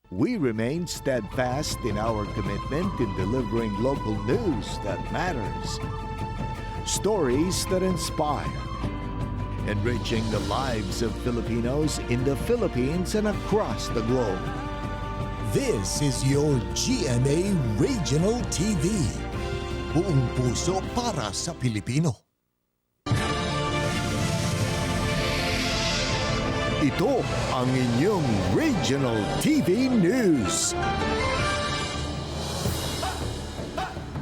We remain steadfast in our commitment in delivering local news that matters, stories that inspire, enriching the lives of Filipinos in the Philippines and across the globe. This is your GMA Regional TV. Buong puso para sa Pilipino. Ito ang inyong Regional TV News.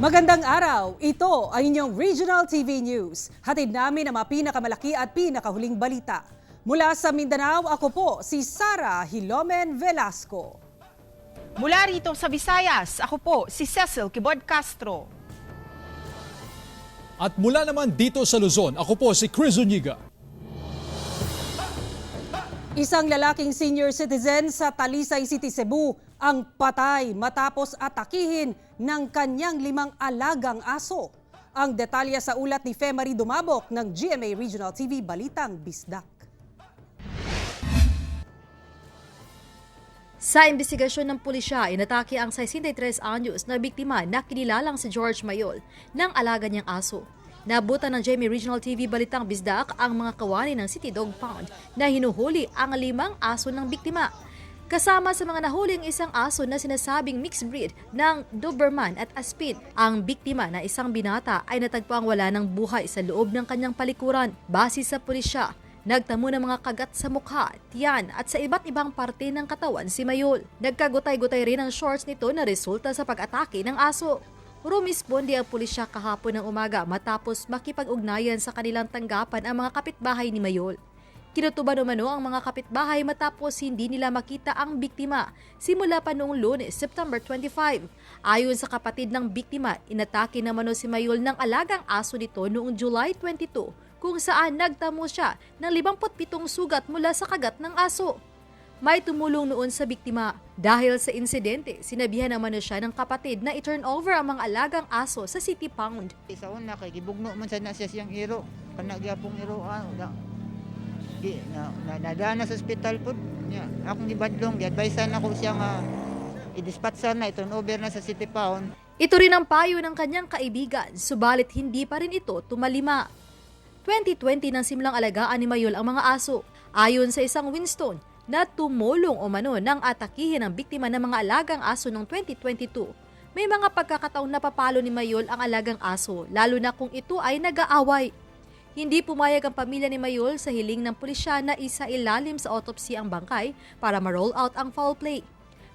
Magandang araw! Ito ang inyong Regional TV News. Hatid namin ang mga pinakamalaki at pinakahuling balita. Mula sa Mindanao, ako po si Sara Hilomen Velasco. Mula rito sa Visayas, ako po si Cecil Kibod Castro. At mula naman dito sa Luzon, ako po si Chris Zuniga. Isang lalaking senior citizen sa Talisay City, Cebu ang patay matapos atakihin ng kanyang 5 alagang aso. Ang detalye sa ulat ni Femari Dumabok ng GMA Regional TV Balitang Bisdak. Sa imbestigasyon ng pulisya, inatake ang 63 anyos na biktima na kinilalang si George Mayol ng alaga niyang aso. Nabutan ng GMA Regional TV Balitang Bisdak ang mga kawani ng City Dog Pound na hinuhuli ang 5 aso ng biktima. Kasama sa mga nahuling isang aso na sinasabing mixed breed ng Doberman at Aspin. Ang biktima na isang binata ay natagpuang wala ng buhay sa loob ng kanyang palikuran. Base sa pulisya, nagtamo ng mga kagat sa mukha, tiyan at sa iba't ibang parte ng katawan si Mayol. Nagkagutay-gutay rin ang shorts nito na resulta sa pag-atake ng aso. Rumisponde ang pulisya kahapon ng umaga matapos makipag-ugnayan sa kanilang tanggapan ang mga kapitbahay ni Mayol. Kinutuban umano ang mga kapitbahay matapos hindi nila makita ang biktima simula pa noong Lunes, September 25. Ayon sa kapatid ng biktima, inatake naman si Mayol ng alagang aso nito noong July 22 kung saan nagtamo siya ng 57 sugat mula sa kagat ng aso. May tumulong noon sa biktima. Dahil sa insidente, sinabihan naman siya ng kapatid na i-turn over ang mga alagang aso sa City Pound. Sa una kay gibugno man sa siya siyang iro, kana gyapong iro nadana sa ospital pud niya. Akong gibadlong, gi-advisean ako siya nga i-dispatch na i-turn over na sa City Pound. Ito rin ang payo ng kanyang kaibigan, subalit hindi pa rin ito tumalima. 2020 nang simlang alagaan ni Mayol ang mga aso. Ayon sa isang Winston, na tumulong umano ng atakihin ang biktima ng mga alagang aso noong 2022. May mga pagkakataong napapalo ni Mayol ang alagang aso, lalo na kung ito ay nag-aaway. Hindi pumayag ang pamilya ni Mayol sa hiling ng pulisya na isailalim sa autopsy ang bangkay para ma-roll out ang foul play.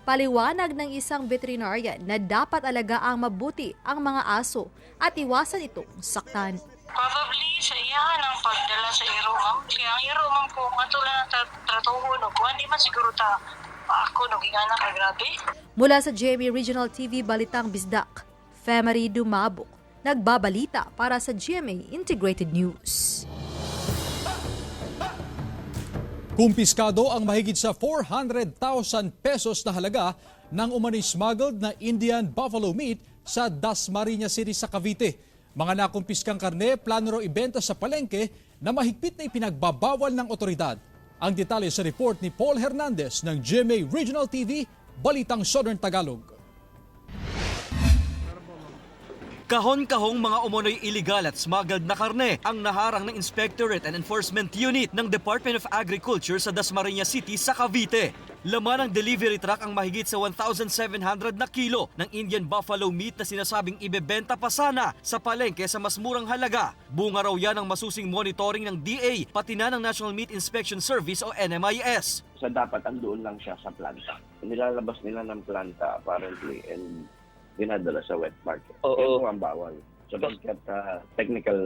Paliwanag ng isang veterinarian na dapat alagaang mabuti ang mga aso at iwasan itong saktan. Probably sa iyahan ang pagdala sa iro, ma'am. Kaya ang iro, ma'am, kung matulan ang tratuhon o kung hindi man siguro ako naging-anak na grabe. Mula sa GMA Regional TV Balitang Bisdak, Femari Dumabok, nagbabalita para sa GMA Integrated News. Kumpiskado ang mahigit sa 400,000 pesos na halaga ng umano'y smuggled na Indian buffalo meat sa Dasmariñas City sa Cavite. Mga nakumpiskang karne, plano raw ibenta sa palengke na mahigpit na ipinagbabawal ng otoridad. Ang detalye sa report ni Paul Hernandez ng GMA Regional TV, Balitang Southern Tagalog. Kahon-kahong mga umunoy illegal at smuggled na karne ang naharang ng Inspectorate and Enforcement Unit ng Department of Agriculture sa Dasmariñas City sa Cavite. Laman ng delivery truck ang mahigit sa 1,700 na kilo ng Indian buffalo meat na sinasabing ibebenta pa sana sa palengke sa mas murang halaga. Bunga raw yan ang masusing monitoring ng DA pati na ng National Meat Inspection Service o NMIS. So dapat andoon lang siya sa planta. Nilalabas nila ng planta apparently and dinadala sa wet market. Ito ang bawal. So don't get technical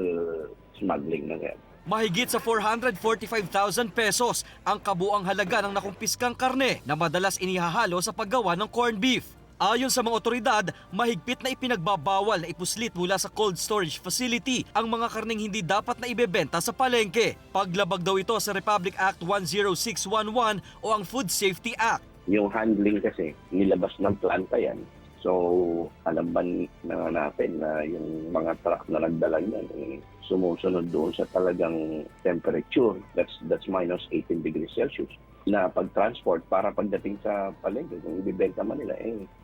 smuggling na yan. Mahigit sa 445,000 pesos ang kabuang halaga ng nakumpiskang karne na madalas inihahalo sa paggawa ng corned beef. Ayon sa mga otoridad, mahigpit na ipinagbabawal na ipuslit mula sa cold storage facility ang mga karneng hindi dapat na ibebenta sa palengke. Paglabag daw ito sa Republic Act 10611 o ang Food Safety Act. Yung handling kasi, nilabas ng planta yan. So, alam ba natin na yung mga truck na nagdala niyan, sumusunod doon sa talagang temperature. That's minus 18 degrees Celsius. na pag-transport para pagdating sa palengke, kung ibibenta man nila,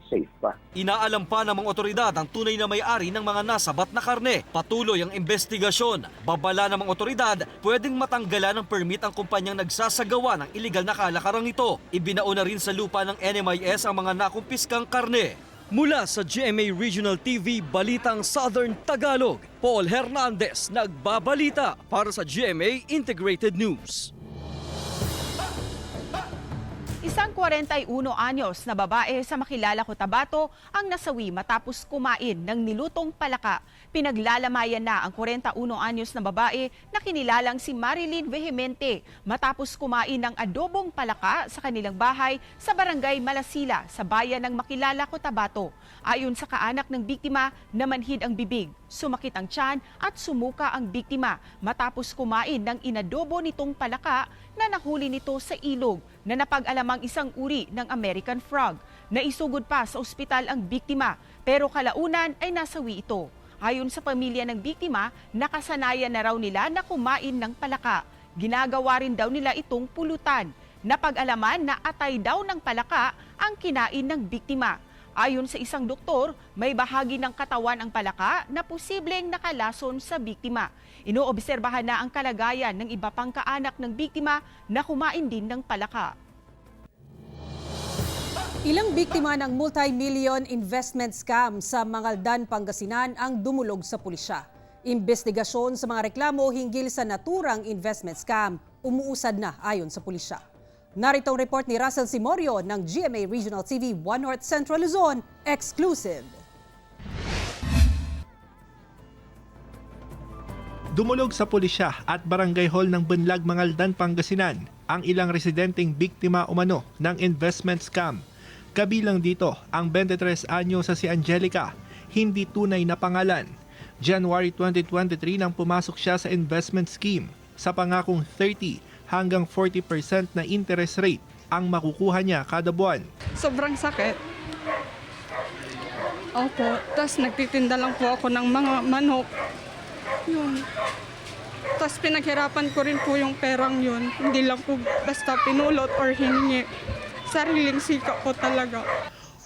safe pa. Inaalam pa ng mga otoridad ang tunay na may-ari ng mga nasabat na karne. Patuloy ang investigasyon. Babala ng mga otoridad, pwedeng matanggalan ng permit ang kumpanyang nagsasagawa ng iligal na kalakarang ito. Ibinaon na rin sa lupa ng NMIS ang mga nakumpiskang karne. Mula sa GMA Regional TV, Balitang Southern Tagalog, Paul Hernandez nagbabalita para sa GMA Integrated News. Isang 41 anyos na babae sa Makilala, Cotabato ang nasawi matapos kumain ng nilutong palaka. Pinaglalamayan na ang 41 anyos na babae na kinilalang si Marilyn Vehemente matapos kumain ng adobong palaka sa kanilang bahay sa barangay Malasila sa bayan ng Makilala, Cotabato. Ayon sa kaanak ng biktima, namanhid ang bibig, sumakit ang tiyan at sumuka ang biktima matapos kumain ng inadobo nitong palaka na nahuli nito sa ilog na napag-alamang isang uri ng American frog. Naisugod pa sa ospital ang biktima pero kalaunan ay nasawi ito. Ayon sa pamilya ng biktima, nakasanayan na raw nila na kumain ng palaka. Ginagawa rin daw nila itong pulutan. Napag-alaman na atay daw ng palaka ang kinain ng biktima. Ayon sa isang doktor, may bahagi ng katawan ang palaka na posibleng nakalason sa biktima. Inoobserbahan na ang kalagayan ng iba pang kaanak ng biktima na kumain din ng palaka. Ilang biktima ng multi-million investment scam sa Mangaldan, Pangasinan ang dumulog sa pulisya. Investigasyon sa mga reklamo hinggil sa naturang investment scam umuusad na ayon sa pulisya. Narito ang report ni Russell Simorio ng GMA Regional TV 1 North Central Luzon, exclusive. Dumulog sa pulisya at barangay hall ng Bunlag, Mangaldan, Pangasinan ang ilang residenteng biktima umano ng investment scam. Kabilang dito ang 23 anyo sa si Angelica, hindi tunay na pangalan. January 2023 nang pumasok siya sa investment scheme sa pangakong 30 hanggang 40% na interest rate ang makukuha niya kada buwan. Sobrang sakit. Opo, tapos nagtitinda lang po ako ng mga manok. Yun. Tapos pinaghirapan ko rin po yung perang yun. Hindi lang po basta pinulot or hiningi. Sariling sikap po talaga.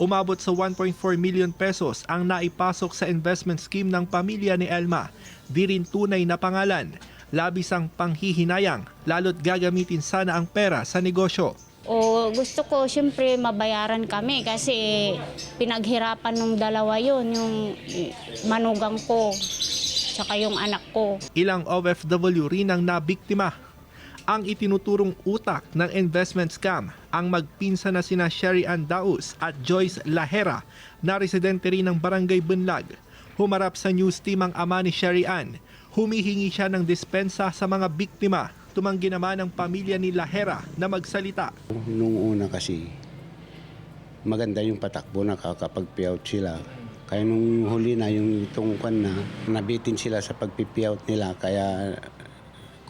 Umabot sa 1.4 million pesos ang naipasok sa investment scheme ng pamilya ni Elma. Di rin tunay na pangalan. Labis ang panghihinayang, lalo't gagamitin sana ang pera sa negosyo. O gusto ko siyempre mabayaran kami kasi pinaghirapan ng dalawa yun, yung manugang ko, tsaka yung anak ko. Ilang OFW rin ang nabiktima. Ang itinuturong utak ng investment scam ang magpinsa na sina Sherry Ann Daus at Joyce Lahera na residente rin ng Barangay Bunlag. Humarap sa news team ang ama ni Sherry Ann. Humihingi siya ng dispensa sa mga biktima. Tumanggi naman ang pamilya ni Lahera na magsalita. Nung una kasi, maganda yung patakbo na kakapag-payout sila. Kaya nung huli na yung tungkwan na, nabitin sila sa pag-payout nila kaya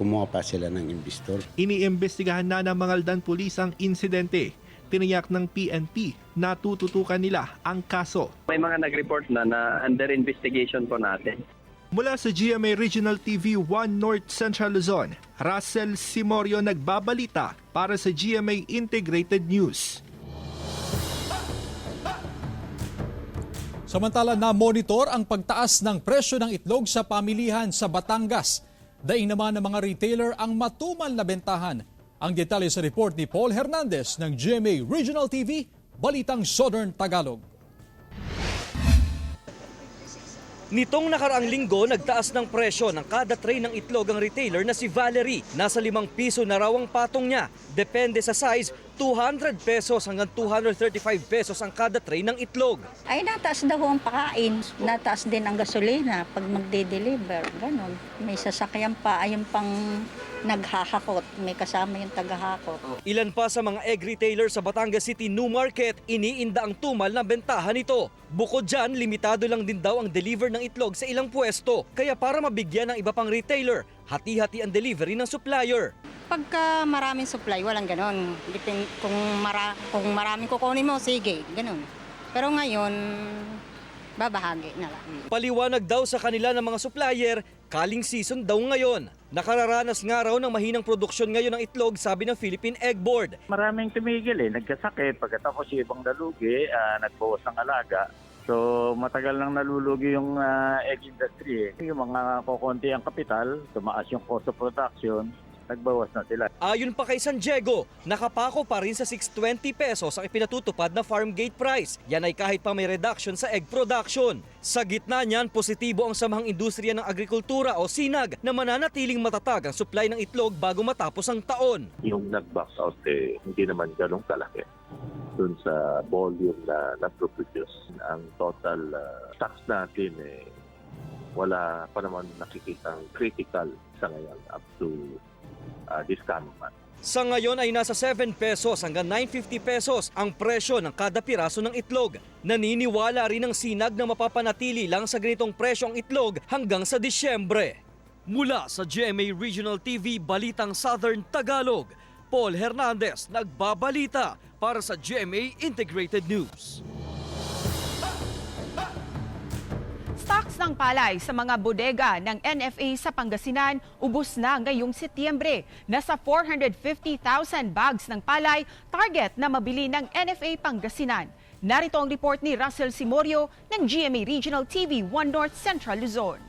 kumuha pa sila ng investor. Iniimbestigahan na ng Mangaldan Police ang insidente. Tiniyak ng PNP na tututukan nila ang kaso. May mga nag-report na under investigation po natin. Mula sa GMA Regional TV 1 North Central Luzon, Russell Simorio nagbabalita para sa GMA Integrated News. Samantala na-monitor ang pagtaas ng presyo ng itlog sa pamilihan sa Batangas. Daing naman ng mga retailer ang matumal na bentahan. Ang detalye sa report ni Paul Hernandez ng GMA Regional TV, Balitang Southern Tagalog. Nitong nakaraang linggo, nagtaas ng presyo ng kada tray ng itlog ang retailer na si Valerie. Nasa 5 piso na raw ang patong niya. Depende sa size, 200 pesos hanggang 235 pesos ang kada tray ng itlog. Ay, nataas daw ang pakain. Nataas din ang gasolina pag magde-deliver. Ganon. May sasakyan pa, ayun pang naghahakot. May kasama yung tagahakot. Ilan pa sa mga egg retailer sa Batangas City New Market, iniinda ang tumal na bentahan nito. Bukod dyan, limitado lang din daw ang deliver ng itlog sa ilang pwesto. Kaya para mabigyan ng iba pang retailer, hati-hati ang delivery ng supplier. Pagka maraming supply, walang ganon. Kung maraming kukunin mo, sige, ganon. Pero ngayon, babahagi na lang. Paliwanag daw sa kanila ng mga supplier, kaling season daw ngayon. Nakararanas nga raw ng mahinang produksyon ngayon ng itlog, sabi ng Philippine Egg Board. Maraming tumigil nagkasakit. Pagkatapos yung ibang nalugi, nagbawas ng alaga. So matagal nang nalulugi yung egg industry. Yung mga kukunti ang kapital, tumaas yung cost of production, nagbawas na sila. Ayon pa kay San Diego, nakapako pa rin sa 620 pesos ang ipinatutupad na farm gate price. Yan ay kahit pa may reduction sa egg production. Sa gitna niyan, positibo ang Samahang Industriya ng Agrikultura o SINAG na mananatiling matatag ang supply ng itlog bago matapos ang taon. Yung nag-box out hindi naman ganong kalaki dun sa volume na na-produce. Ang total stocks natin wala pa naman nakikitang critical sa ngayon up to this coming month. Sa ngayon ay nasa 7 pesos hanggang 950 pesos ang presyo ng kada piraso ng itlog. Naniniwala rin ang SINAG na mapapanatili lang sa ganitong presyo ang itlog hanggang sa Disyembre. Mula sa GMA Regional TV Balitang Southern Tagalog, Paul Hernandez nagbabalita para sa GMA Integrated News. Stocks ng palay sa mga bodega ng NFA sa Pangasinan ubos na ngayong Setyembre. Nasa 450,000 bags ng palay target na mabili ng NFA Pangasinan. Narito ang report ni Russell Simorio ng GMA Regional TV 1 North Central Luzon.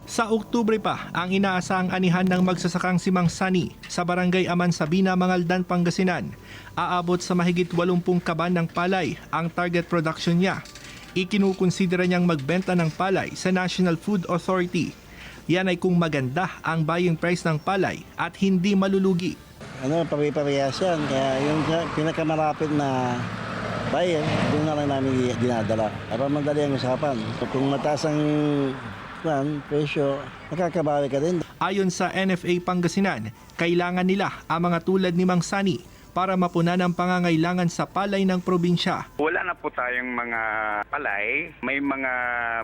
Sa Oktubre pa ang inaasahang anihan ng magsasakang si Mang Sani sa Barangay Aman Sabina, Mangaldan, Pangasinan. Aabot sa mahigit 80 kaban ng palay ang target production niya. Ikinukonsidera niyang magbenta ng palay sa National Food Authority. Yan ay kung maganda ang buying price ng palay at hindi malulugi. Pare-parehas yan. Kaya yung pinakamarapit na buyer, doon na lang namin dinadala. Para madali ang usapan. Kung mataas ang presyo, nakakabawi ka din. Ayon sa NFA Pangasinan, kailangan nila ang mga tulad ni Mang Sani para mapunan ang pangangailangan sa palay ng probinsya. Wala na po tayong mga palay. May mga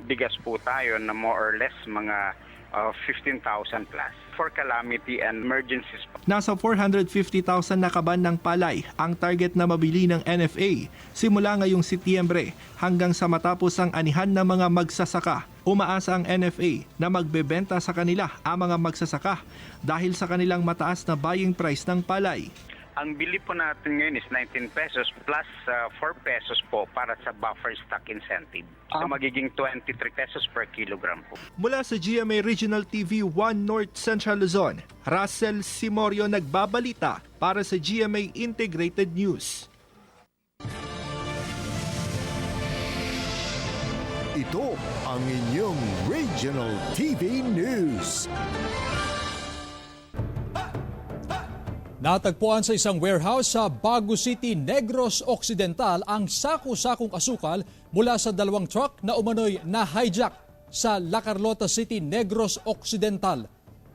bigas po tayo na more or less mga 15,000 plus for calamity and emergencies. Nasa 450,000 na kaban ng palay ang target na mabili ng NFA simula ngayong Setyembre hanggang sa matapos ang anihan ng mga magsasaka. Umaasa ang NFA na magbebenta sa kanila ang mga magsasaka dahil sa kanilang mataas na buying price ng palay. Ang bili po natin ngayon is 19 pesos plus 4 pesos po para sa buffer stock incentive. So magiging 23 pesos per kilogram po. Mula sa GMA Regional TV 1 North Central Luzon, Russell Simorio nagbabalita para sa GMA Integrated News. Ito ang inyong Regional TV News. Natagpuan sa isang warehouse sa Bago City, Negros Occidental ang sako-sakong asukal mula sa 2 truck na umano'y na-hijack sa La Carlota City, Negros Occidental.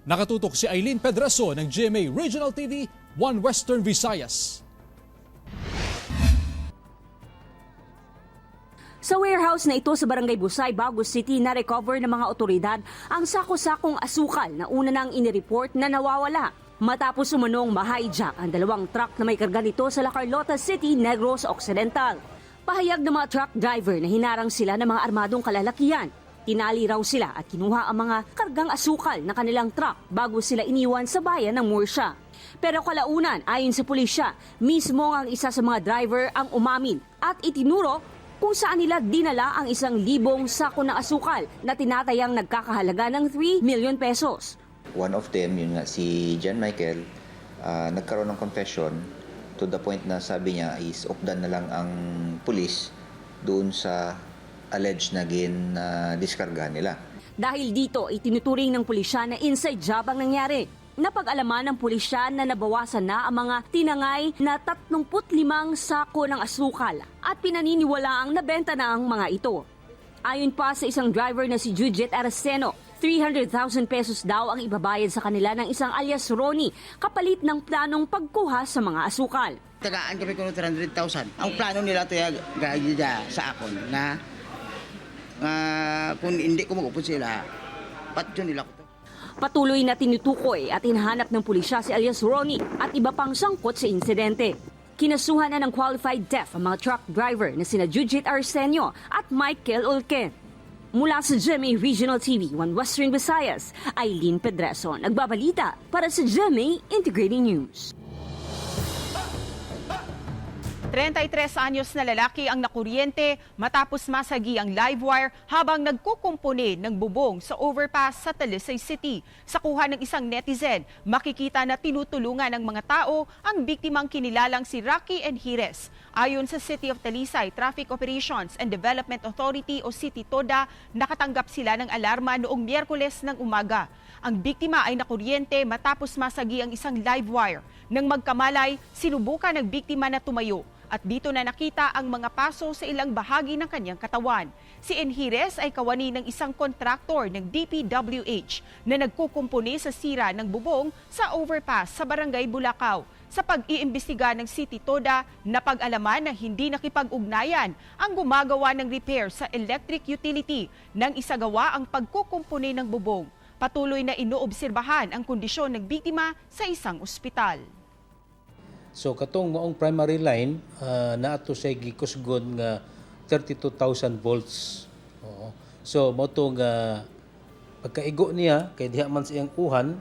Nakatutok si Aileen Pedraso ng GMA Regional TV 1 Western Visayas. Sa warehouse na ito sa Barangay Busay, Bago City, na-recover ng mga otoridad ang sako-sakong asukal na una nang inireport na nawawala. Matapos umanong ma-hijack ang 2 truck na may karga nito sa La Carlota City, Negros Occidental. Pahayag ng mga truck driver na hinarang sila ng mga armadong kalalakihan. Tinali raw sila at kinuha ang mga kargang asukal na kanilang truck bago sila iniwan sa bayan ng Murcia. Pero kalaunan, ayon sa pulisya, mismo ang isa sa mga driver ang umamin at itinuro kung saan nila dinala ang 1,000 sako ng asukal na tinatayang nagkakahalaga ng 3 million pesos. One of them, yun nga, si John Michael, nagkaroon ng confession to the point na sabi niya is opdan na lang ang pulis doon sa alleged na diskarga nila. Dahil dito, itinuturing ng pulisya na inside job ang nangyari. Napag-alaman ng pulisya na nabawasan na ang mga tinangay na 35 sako ng asukal at pinaniniwalaang nabenta na ang mga ito. Ayon pa sa isang driver na si Judget Araceno, 300,000 pesos daw ang ibabayad sa kanila ng isang alias Ronnie kapalit ng planong pagkuha sa mga asukal. Tagaan kami kung 300,000. Ang plano nila ito sa akon na kung hindi ko mag-upon sila, patyo nila ko. Patuloy na tinutukoy at hinahanap ng pulisya si alias Ronnie at iba pang sangkot sa insidente. Kinasuhan na ng qualified theft ang mga truck driver na sina Judget Arsenio at Michael Olken. Mula sa GMA Regional TV 1 Western Visayas, Aileen Pedreso, nagbabalita para sa GMA Integrating News. 33 anyos na lalaki ang nakuryente matapos masagi ang live wire habang nagkukumpone ng bubong sa overpass sa Talisay City. Sa kuha ng isang netizen, makikita na tinutulungan ng mga tao ang biktimang kinilalang si Rocky Enjires. Ayon sa City of Talisay Traffic Operations and Development Authority o City TODA, nakatanggap sila ng alarma noong Miyerkules ng umaga. Ang biktima ay nakuryente matapos masagi ang isang live wire. Nang magkamalay, sinubukan ng biktima na tumayo. At dito na nakita ang mga paso sa ilang bahagi ng kanyang katawan. Si Enjires ay kawani ng isang kontraktor ng DPWH na nagkukumpuni sa sira ng bubong sa overpass sa Barangay Bulacau. Sa pag-iimbestiga ng City TODA, napag-alaman na hindi nakipag-ugnayan ang gumagawa ng repair sa electric utility nang isagawa ang pagkukumpuni ng bubong. Patuloy na inoobserbahan ang kondisyon ng biktima sa isang ospital. So katong maong primary line naato say gikusgon nga 32,000 volts. Oo. So mo to nga pagkaigo niya kay diha man sa iyang uhan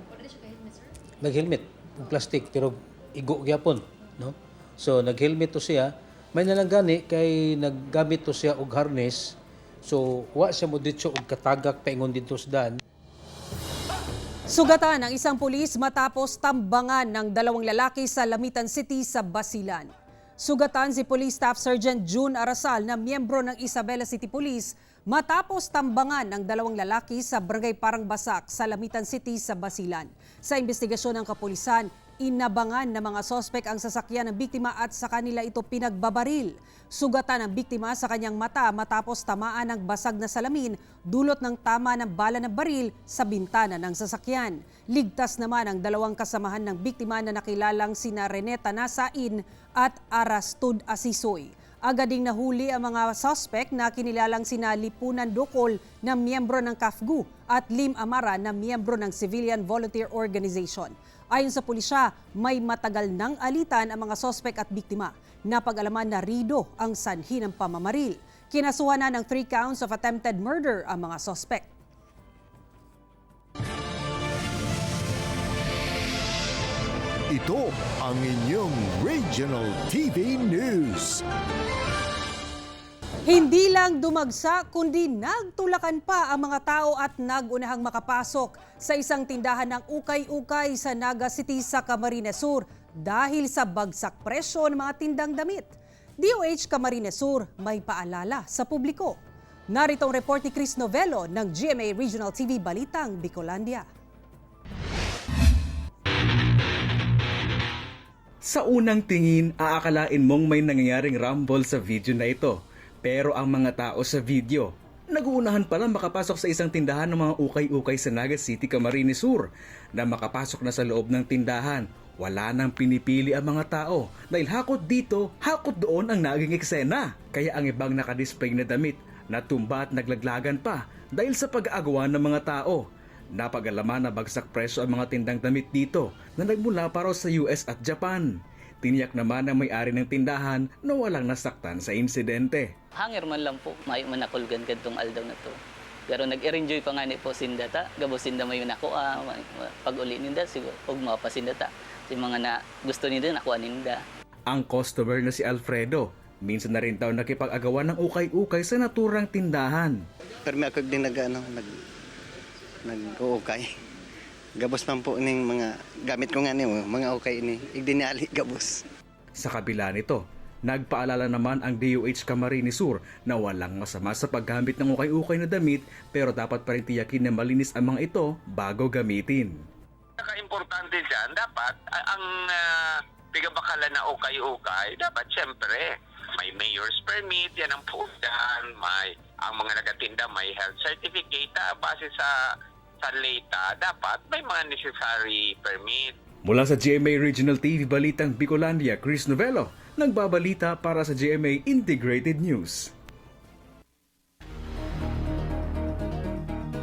naghelmet ug plastic pero igo gyapon, no? So naghelmet to siya, may nalanggani kay naggamit to siya og harness. So wa siya mo ditso og katagak paingon dito sa daan. Sugatan ang isang pulis matapos tambangan ng dalawang lalaki sa Lamitan City sa Basilan. Sugatan si Police Staff Sergeant June Arasal na miyembro ng Isabela City Police matapos tambangan ng dalawang lalaki sa Barangay Parang Basak sa Lamitan City sa Basilan. Sa investigasyon ng kapulisan, inabangan ng mga sospek ang sasakyan ng biktima at sa kanila ito pinagbabaril. Sugatan ang biktima sa kanyang mata matapos tamaan ng basag na salamin dulot ng tama ng bala ng baril sa bintana ng sasakyan. Ligtas naman ang dalawang kasamahan ng biktima na nakilalang sina Reneta Nasain at Arastud Asisoy. Agad ding nahuli ang mga suspect na kinilalang sina Lipunan Dokol na miyembro ng KAFGU at Lim Amara na miyembro ng Civilian Volunteer Organization. Ayon sa pulisya, may matagal nang alitan ang mga sospek at biktima. Napag-alaman na rido ang sanhi ng pamamaril. Kinasuhan na ng 3 counts of attempted murder ang mga sospek. Ito ang inyong Regional TV News. Hindi lang dumagsa kundi nagtulakan pa ang mga tao at nagunahang makapasok sa isang tindahan ng ukay-ukay sa Naga City sa Camarines Sur dahil sa bagsak presyo ng mga tindang damit. DOH Camarines Sur may paalala sa publiko. Narito ang report ni Chris Novello ng GMA Regional TV Balitang Bicolandia. Sa unang tingin, aakalain mong may nangyayaring rumble sa video na ito. Pero ang mga tao sa video, naguunahan pala makapasok sa isang tindahan ng mga ukay-ukay sa Naga City, Camarines Sur. Na makapasok na sa loob ng tindahan, wala nang pinipili ang mga tao dahil hakot dito, hakot doon ang naging eksena. Kaya ang ibang nakadisplay na damit, natumba at naglaglagan pa dahil sa pag-aagawan ng mga tao. Napag-alaman na bagsak presyo ang mga tindang damit dito na nagmula para sa US at Japan. Tiniyak naman ng may-ari ng tindahan na walang nasaktan sa insidente. Hanger man lang po, may manakulgan kadtong aldaw na to. Pero nag-enjoy pa nga ni po sindata, gabo sinda may nakuha, pag-uli ninda, siguro, og mga pasindata. Si mga na gusto ninda, nakuha ninda. Ang customer na si Alfredo, minsan na rin daw nakipag-agawan ng ukay-ukay sa naturang tindahan. Pero may ako din nag-uukay. Gabos man po ning mga gamit ko nga niyo, mga ukay ini. Igdinali gabos. Sa kabila nito, nagpaalala naman ang DOH Camarines Sur na walang masama sa paggamit ng ukay-ukay na damit pero dapat pa rin tiyakin na malinis ang mga ito bago gamitin. Importante dyan, dapat ang bigabakalan na ukay-ukay, dapat siyempre may mayor's permit, yan ang po dyan, ang mga nagatinda may health certificate, base sa LETA, dapat may mga necessary permit. Mula sa GMA Regional TV Balitang Bicolandia, Chris Novello, nagbabalita para sa GMA Integrated News.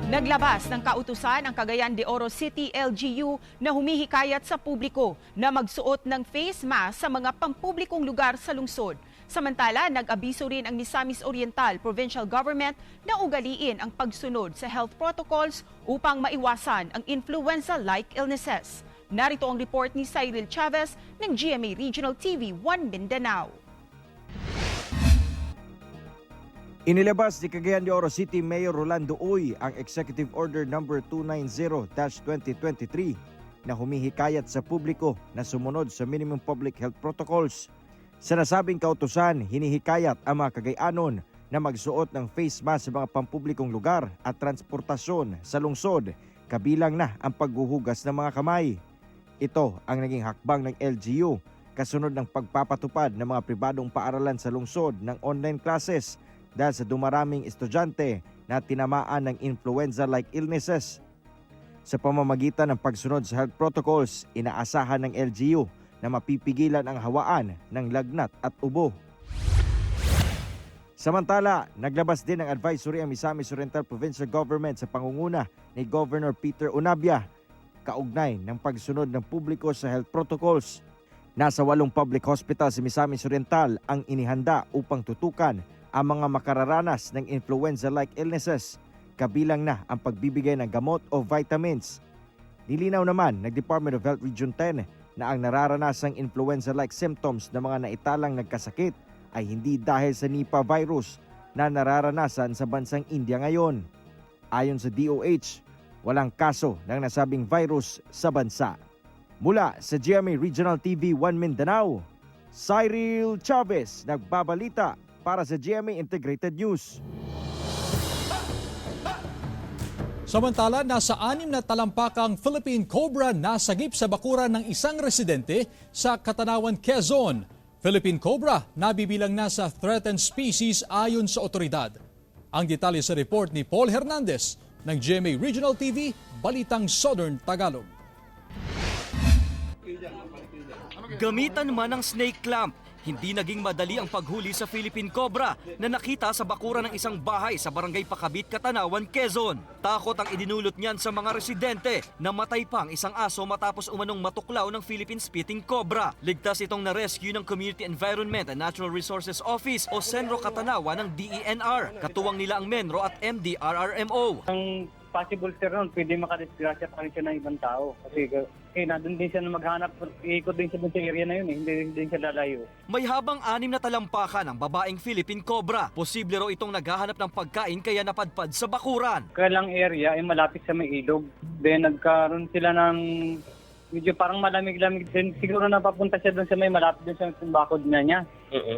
Naglabas ng kautusan ang Cagayan de Oro City LGU na humihikayat sa publiko na magsuot ng face mask sa mga pampublikong lugar sa lungsod. Samantala, nag-abiso rin ang Misamis Oriental Provincial Government na ugaliin ang pagsunod sa health protocols upang maiwasan ang influenza-like illnesses. Narito ang report ni Cyril Chavez ng GMA Regional TV 1 Mindanao. Inilabas ni Cagayan de Oro City Mayor Rolando Uy ang Executive Order No. 290-2023 na humihikayat sa publiko na sumunod sa minimum public health protocols. Sa nasabing kautusan, hinihikayat ang mga Cagayanon na magsuot ng face mask sa mga pampublikong lugar at transportasyon sa lungsod, kabilang na ang paghuhugas ng mga kamay. Ito ang naging hakbang ng LGU kasunod ng pagpapatupad ng mga pribadong paaralan sa lungsod ng online classes dahil sa dumaraming estudyante na tinamaan ng influenza-like illnesses. Sa pamamagitan ng pagsunod sa health protocols, inaasahan ng LGU na mapipigilan ang hawaan ng lagnat at ubo. Samantala, naglabas din ng advisory ang Misamis Oriental Provincial Government sa pangunguna ni Governor Peter Unabia kaugnay ng pagsunod ng publiko sa health protocols. Nasa 8 public hospital sa Misamis Oriental ang inihanda upang tutukan ang mga makararanas ng influenza-like illnesses, kabilang na ang pagbibigay ng gamot o vitamins. Nilinaw naman ng Department of Health Region 10 na ang nararanasang influenza-like symptoms ng mga naitalang nagkasakit ay hindi dahil sa Nipah virus na nararanasan sa bansang India ngayon. Ayon sa DOH, walang kaso ng nasabing virus sa bansa. Mula sa GMA Regional TV 1 Mindanao, Cyril Chavez nagbabalita para sa GMA Integrated News. Samantala, nasa 6 na talampakang Philippine Cobra nasagip sa bakuran ng isang residente sa Katanawan, Quezon. Philippine Cobra nabibilang na sa threatened species ayon sa otoridad. Ang detalye sa report ni Paul Hernandez ng GMA Regional TV, Balitang Southern Tagalog. Gamitan man ng snake clamp, hindi naging madali ang paghuli sa Philippine Cobra na nakita sa bakuran ng isang bahay sa Barangay Pakabit, Katanawan, Quezon. Takot ang idinulot niyan sa mga residente na matay pang isang aso matapos umanong matuklaw ng Philippine Spitting Cobra. Ligtas itong na-rescue ng Community Environment and Natural Resources Office o Senro Katanawan ng DENR. Katuwang nila ang Menro at MDRRMO. Ang possible sir nun, pwede makadisgrasya pa rin siya ng ibang tao. Kasi nandun din siya na maghanap, iikot din siya dun sa area na yun hindi din siya lalayo. May habang 6 na talampakan ang babaeng Philippine Cobra. Posible raw itong naghahanap ng pagkain kaya napadpad sa bakuran. Kailang area ay malapit sa may ilog. Then nagkaroon sila ng medyo parang malamig-lamig din. Siguro napapunta siya dun sa may malapit dun sa bakod niya.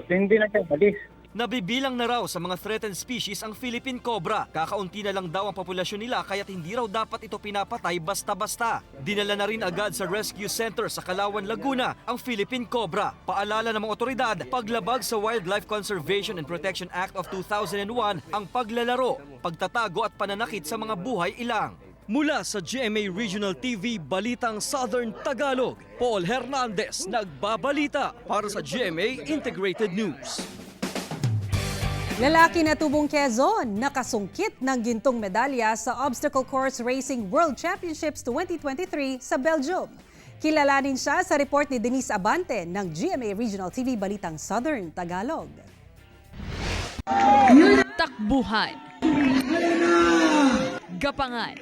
Then hindi na siya balis. Nabibilang na raw sa mga threatened species ang Philippine Cobra. Kakaunti na lang daw ang populasyon nila kaya't hindi raw dapat ito pinapatay basta-basta. Dinala na rin agad sa Rescue Center sa Kalawan, Laguna ang Philippine Cobra. Paalala ng mga otoridad, paglabag sa Wildlife Conservation and Protection Act of 2001 ang paglalaro, pagtatago at pananakit sa mga buhay ilang. Mula sa GMA Regional TV, Balitang Southern Tagalog, Paul Hernandez nagbabalita para sa GMA Integrated News. Lalaki na tubong Quezon nakasungkit ng gintong medalya sa Obstacle Course Racing World Championships 2023 sa Belgium. Kilalanin siya sa report ni Denise Abante ng GMA Regional TV Balitang Southern Tagalog. Takbuhan, gapangan,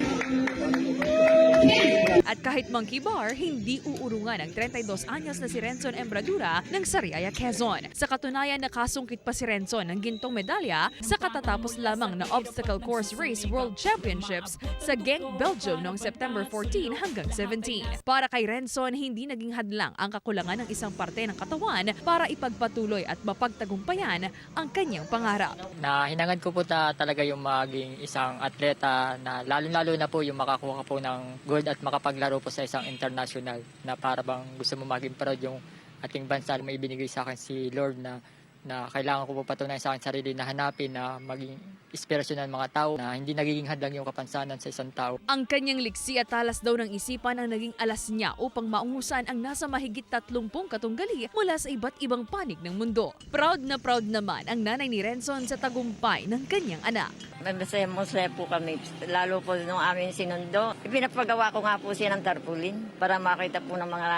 at kahit monkey bar, hindi uurungan ang 32 anyos na si Renson Embradura ng Sariaya, Quezon. Sa katunayan, nakasungkit pa si Renson ng gintong medalya sa katatapos lamang na Obstacle Course Race World Championships sa Genk, Belgium noong September 14 hanggang 17. Para kay Renson, hindi naging hadlang ang kakulangan ng isang parte ng katawan para ipagpatuloy at mapagtagumpayan ang kanyang pangarap. Hinangad ko po talaga yung maging isang atleta na lalo-lalo na po yung makakuha po ng gold at makapaglaro po sa isang international na para bang gusto mo maging proud yung ating bansa. May ibinigay sa akin si Lord na kailangan ko po patunayan sa akin sarili na hanapin na maging inspirasyon ng mga tao na hindi nagiging hadlang yung kapansanan sa isang tao. Ang kanyang liksi at talas daw ng isipan ang naging alas niya upang maungusan ang nasa mahigit 30 katunggali mula sa iba't ibang panig ng mundo. Proud naman ang nanay ni Renson sa tagumpay ng kanyang anak. Masaya po kami, lalo po nung aming sinundo. Pinapagawa ko nga po siya ng tarpaulin para makita po ng mga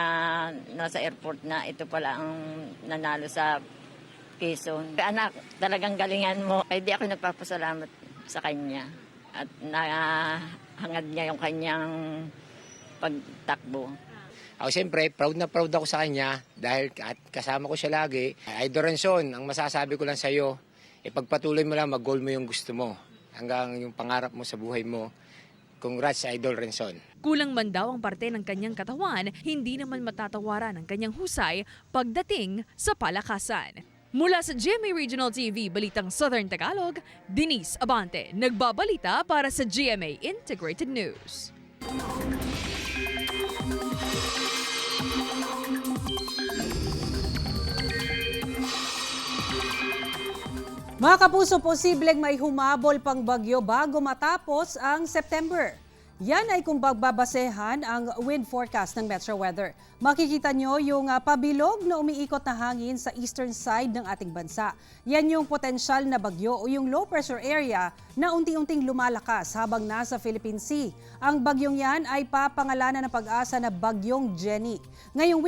nasa airport na ito pala ang nanalo sa Quezon. Anak, talagang galingan mo. Ay di ako nagpapasalamat sa kanya. At nahangad niya yung kanyang pagtakbo. Ako siyempre, proud na proud ako sa kanya dahil at kasama ko siya lagi. Idol Renzon, ang masasabi ko lang sa iyo, ipagpatuloy mo lang, mag-goal mo yung gusto mo. Hanggang yung pangarap mo sa buhay mo. Congrats, Idol Renzon. Kulang man daw ang parte ng kanyang katawan, hindi naman matatawaran ang kanyang husay pagdating sa palakasan. Mula sa GMA Regional TV, Balitang Southern Tagalog, Denise Abante, nagbabalita para sa GMA Integrated News. Mga kapuso, posibleng may humabol pang bagyo bago matapos ang September. Yan ay kung bagbabasehan ang wind forecast ng Metro Weather. Makikita nyo yung pabilog na umiikot na hangin sa eastern side ng ating bansa. Yan yung potensyal na bagyo o yung low pressure area na unti-unting lumalakas habang nasa Philippine Sea. Ang bagyong yan ay papangalanan ng pag-asa na Bagyong Jenny. Ngayong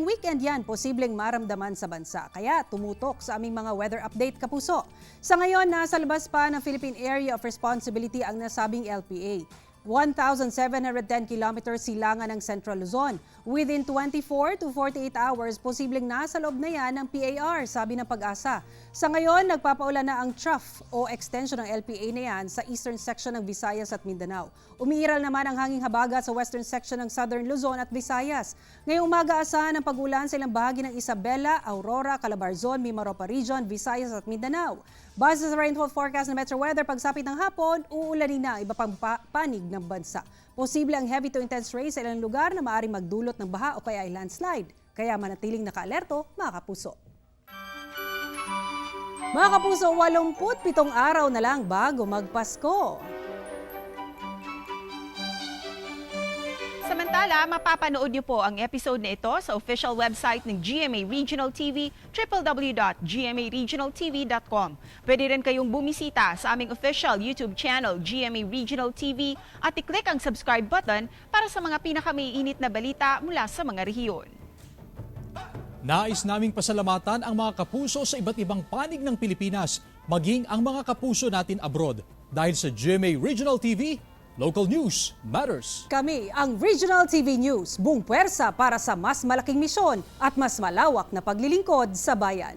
weekend yan posibleng maramdaman sa bansa. Kaya tumutok sa aming mga weather update, kapuso. Sa ngayon, nasa labas pa ng Philippine Area of Responsibility ang nasabing LPA. 1,710 kilometers silangan ng Central Luzon. Within 24 to 48 hours, posibleng nasa loob na yan ng PAR, sabi ng Pag-asa. Sa ngayon, nagpapaulan na ang trough o extension ng LPA na yan sa eastern section ng Visayas at Mindanao. Umiiral naman ang hanging habagat sa western section ng Southern Luzon at Visayas. Ngayong umaga, asahan ang pag-ulan sa ilang bahagi ng Isabela, Aurora, Calabarzon, Mimaropa Region, Visayas at Mindanao. Base sa rainfall forecast ng Metro Weather, pagsapit ng hapon, uulanin na iba pang panig ng bansa. Posible ang heavy to intense rain sa ilang lugar na maaaring magdulot ng baha o kaya ay landslide. Kaya manatiling naka-alerto, mga kapuso. Mga kapuso, 87 araw na lang bago magpasko. Samantala, mapapanood niyo po ang episode na ito sa official website ng GMA Regional TV, www.gmaregionaltv.com. Pwede rin kayong bumisita sa aming official YouTube channel, GMA Regional TV, at i-click ang subscribe button para sa mga pinakamaiinit na balita mula sa mga rehiyon. Nais naming pasalamatan ang mga kapuso sa iba't ibang panig ng Pilipinas, maging ang mga kapuso natin abroad. Dahil sa GMA Regional TV, local news matters. Kami ang Regional TV News, buong puwersa para sa mas malaking misyon at mas malawak na paglilingkod sa bayan.